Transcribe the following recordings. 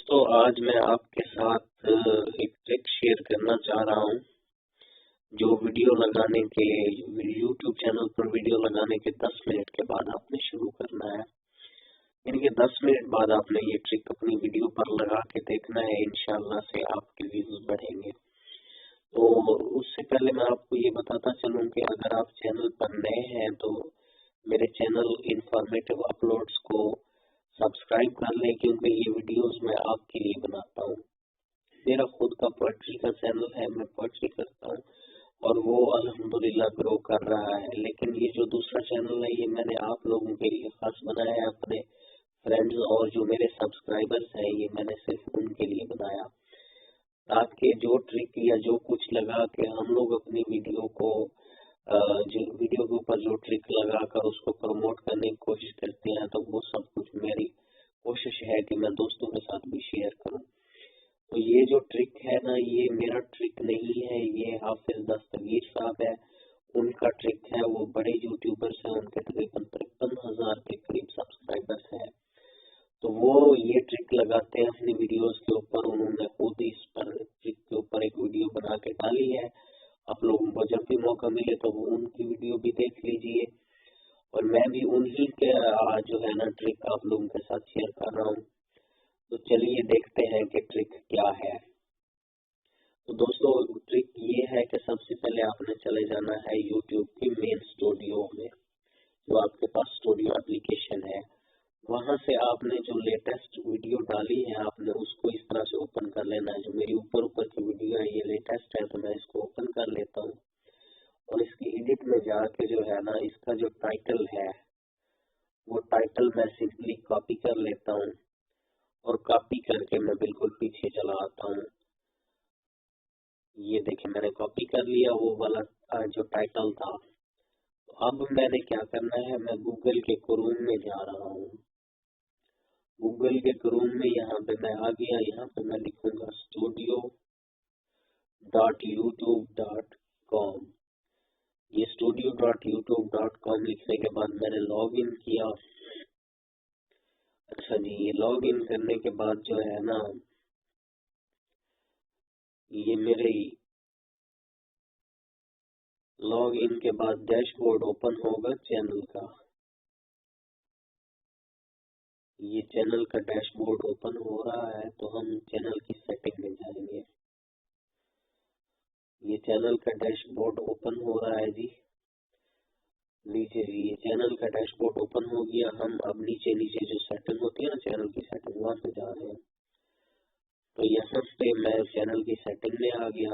دوستو آج میں آپ کے ساتھ ایک ٹرک شیئر کرنا چاہ رہا ہوں جو ویڈیو لگانے کے یوٹیوب چینل پر ویڈیو لگانے کے 10 منٹ کے بعد آپ نے شروع کرنا ہے، یعنی کہ 10 منٹ بعد آپ نے یہ ٹرک اپنی ویڈیو پر لگا کے دیکھنا ہے، انشاءاللہ سے آپ کے ویوز بڑھیں گے۔ تو اس سے پہلے میں آپ کو یہ بتاتا چلوں کہ اگر آپ چینل پر نئے ہیں تو میرے چینل انفارمیٹو اپلوڈز کو سبسکرائب کر لیں، کیونکہ یہ ویڈیوز میں آپ کے لیے بناتا ہوں۔ میرا خود کا پوئٹری کا چینل ہے، میں پوئٹری کرتا ہوں اور وہ الحمدللہ گرو کر رہا ہے، لیکن یہ جو دوسرا چینل ہے یہ میں نے آپ لوگوں کے لیے خاص بنایا ہے، اپنے فرینڈز اور جو میرے سبسکرائبرز ہیں یہ میں نے صرف ان کے لیے بنایا، تاکہ جو ٹرک یا جو کچھ لگا کہ ہم لوگ اپنی ویڈیو کو جو ویڈیو کے اوپر جو ٹرک لگا کر اس کو پروموٹ کرنے کی کوشش کرتے ہیں، تو وہ سب کچھ میری کوشش ہے کہ میں دوستوں کے ساتھ بھی شیئر کروں۔ تو یہ جو ٹرک ہے نا، یہ میرا ٹرک نہیں ہے، یہ حافظ دستگیر صاحب ہے، ان کا ٹرک ہے۔ وہ بڑے یوٹیوبرز ہیں، ان کے تقریباً 53,000 کے قریب سبسکرائبرز ہیں، تو وہ یہ ٹرک لگاتے ہیں اپنی ویڈیوز کے اوپر۔ انہوں نے خود ہی اس پر ٹرک کے اوپر ایک ویڈیو بنا کے ڈالی ہے، آپ لوگوں کو جب بھی موقع ملے تو وہ ان کی ویڈیو بھی دیکھ لیجئے، اور میں بھی انہی کے جو ہے نا ٹرک آپ لوگوں کے ساتھ شیئر کر رہا ہوں۔ تو چلیے دیکھتے ہیں کہ ٹرک کیا ہے۔ تو دوستو ٹرک یہ ہے کہ سب سے پہلے آپ نے چلے جانا ہے یوٹیوب کی مین اسٹوڈیو میں، جو آپ کے پاس اسٹوڈیو اپلیکیشن ہے، وہاں سے آپ نے جو لیٹسٹ ویڈیو ڈالی ہے آپ نے اس کو اس طرح سے اوپن کر لینا ہے۔ جو میری اوپر کی ویڈیو ہے یہ لیٹسٹ ہے، تو میں اس کو اوپن کر لیتا ہوں اور اس کی ایڈٹ میں جا کے جو ہے نا اس کا جو ٹائٹل ہے وہ ٹائٹل میں سمپلی کاپی کر لیتا ہوں، اور کاپی کر کے میں بالکل پیچھے چلا آتا ہوں۔ یہ دیکھیں میں نے کاپی کر لیا وہ والا جو ٹائٹل تھا۔ اب میں نے کیا کرنا ہے، میں گوگل کے کروم میں جا رہا ہوں۔ گوگل کے کروم میں یہاں پہ میں آ گیا، یہاں پہ میں لکھوں گا studio.youtube.com۔ یہ studio.youtube.com لکھنے کے بعد میں نے لاگ ان کیا۔ اچھا جی، یہ لاگ ان کرنے کے بعد جو ہے نا یہ میرے لاگ ان کے بعد ڈیش بورڈ اوپن ہوگا چینل کا۔ یہ چینل کا ڈیش بورڈ اوپن ہو رہا ہے، تو ہم چینل کی سیٹنگ میں جائیں گے۔ یہ چینل کا ڈیش بورڈ اوپن ہو رہا ہے جی، نیچے یہ چینل کا ڈیش بورڈ اوپن ہو گیا۔ ہم اب نیچے جو سیٹنگ ہوتی ہے نا چینل کی سیٹنگ، وہاں پہ جا رہے ہیں۔ تو یہاں پہ میں چینل کی سیٹنگ میں آ گیا،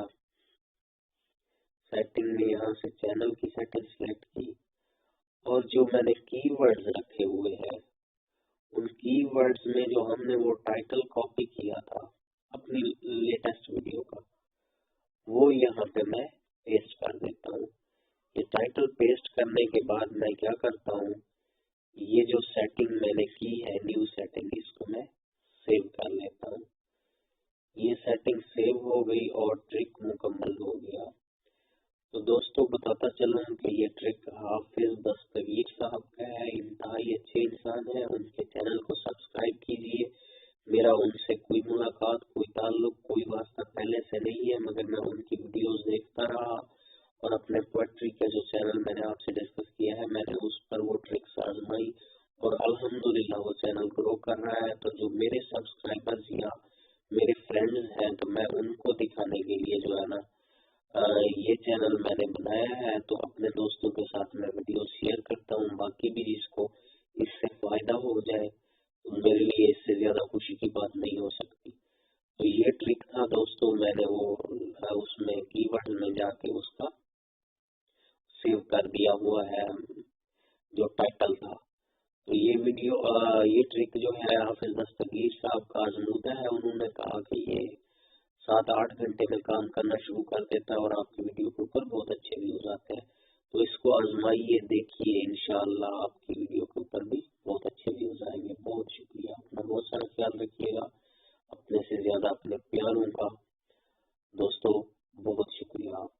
سیٹنگ میں یہاں سے چینل کی سیٹنگ سلیکٹ کی، اور جو میں نے کی ورڈز رکھے ہوئے ہیں ان کی ورڈز میں جو ہم نے وہ ٹائٹل کاپی کیا تھا اپنی لیٹسٹ ویڈیو کا، وہ یہاں پہ میں پیسٹ کر دیتا ہوں۔ یہ ٹائٹل پیسٹ کرنے کے بعد میں کیا کرتا ہوں، یہ جو سیٹنگ میں نے کی ہے نیو سیٹنگ، اس کو میں سیو کر لیتا ہوں۔ یہ سیٹنگ سیو ہو گئی اور ٹرک مکمل ہو گیا۔ تو دوستوں بتاتا چلوں کہ یہ ٹرک حافظ دستگیر صاحب کا ہے، انتہائی اچھے انسان ہیں، ان کے چینل کو سبسکرائب کیجئے۔ میرا ان سے کوئی ملاقات، کوئی تعلق، کوئی واسطہ پہلے سے نہیں ہے، مگر میں ان کی ویڈیوز دیکھتا رہا، اور اپنے پوئٹری کا جو چینل میں نے آپ سے ڈسکس کیا ہے میں نے اس پر وہ ٹرکس آزمائی، اور الحمدللہ وہ چینل گرو کر رہا ہے۔ تو جو میرے سبسکرائبرز یا میرے فرینڈز ہیں، تو میں ان کو دکھانے کے لیے جو ہے نا یہ چینل میں نے بنایا ہے، تو اپنے دوستوں کے ساتھ میں ویڈیو شیئر کرتا ہوں، باقی بھی جس کو اس سے فائدہ ہو جائے تو میرے لیے اس سے زیادہ خوشی کی بات نہیں ہو سکتی۔ تو یہ ٹرک تھا دوستوں، میں نے وہ اس میں کی ورڈ میں جا کے اس کا سیو کر دیا ہوا ہے جو ٹائٹل تھا۔ تو یہ ویڈیو یہ ٹرک جو ہے حافظ دستگیر صاحب کا آزمودہ ہے، انہوں نے کہا کہ یہ 7-8 گھنٹے میں کام کرنا شروع کر دیتا ہے اور آپ کی ویڈیو کے اوپر بہت اچھے ویوز آتے ہیں۔ تو اس کو آزمائیے، دیکھیے، انشاءاللہ آپ کی ویڈیو کے اوپر بھی بہت اچھے ویوز آئیں گے۔ بہت شکریہ، اپنا بہت سارا خیال رکھیے گا، اپنے سے زیادہ اپنے پیاروں کا۔ دوستو بہت شکریہ آپ